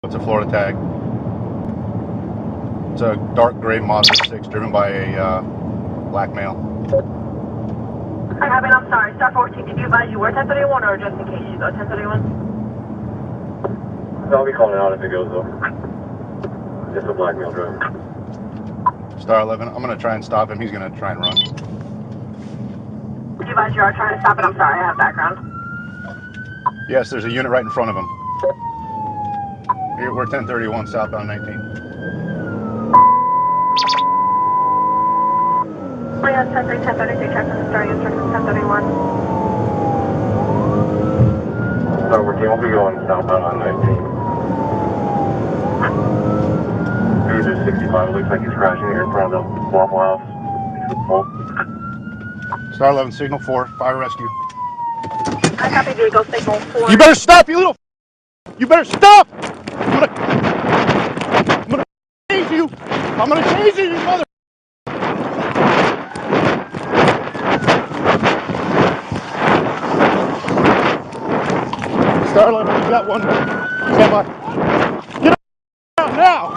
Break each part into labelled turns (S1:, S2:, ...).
S1: It's a Florida tag. It's a dark gray Mazda 6 driven by a black male.
S2: Hi, I'm sorry. Star 14, did you advise you were 1031 or just in case you go 1031?
S3: I'll be calling out if it goes though. Just a black male driver.
S1: Star 11, I'm going to try and stop him. He's going to try and run.
S2: Did you advise you are trying to stop it? I'm sorry, I have background.
S1: Yes, there's a unit right in front of him. Here, we're 1031 southbound 19.
S2: We have 10-3, 1033, check from the starting instructions 1031.
S3: Star 14, we'll be going southbound on 19. Cruiser 65, it looks like he's crashing here in front of the Waffle House.
S1: Star 11, signal 4, fire rescue.
S2: I copy vehicle signal 4.
S1: You better stop, you little. You better stop. I'm gonna chase you. I'm gonna chase you, you mother. Star 11, you got one. Stand by. Get out now.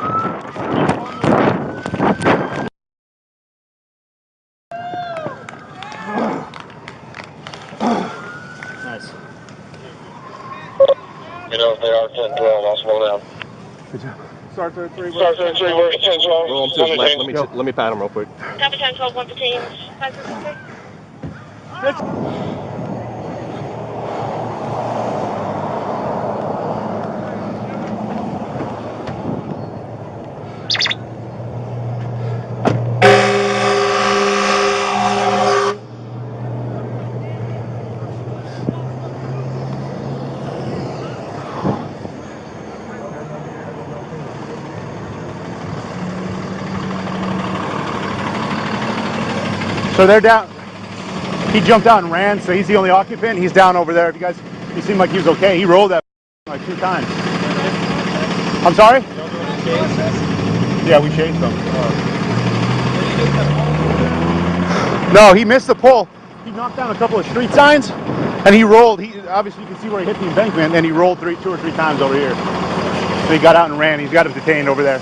S4: Nice.
S3: You know, if they are 10-12, I'll slow down.
S1: Good job. Star 33,
S3: Star 33, works 10-12.
S4: Roll him to his left. Let me pat him real quick.
S2: Copy 10-12, 115. 553.
S1: So they're down. He jumped out and ran, so he's the only occupant. He's down over there. If you guys, he seemed like he was okay. He rolled that like 2 times. I'm sorry? Yeah, we chased him. No, he missed the pole. He knocked down a couple of street signs, and he rolled. He obviously you can see where he hit the embankment, and he rolled 2 or 3 times over here. So he got out and ran. He's got him detained over there.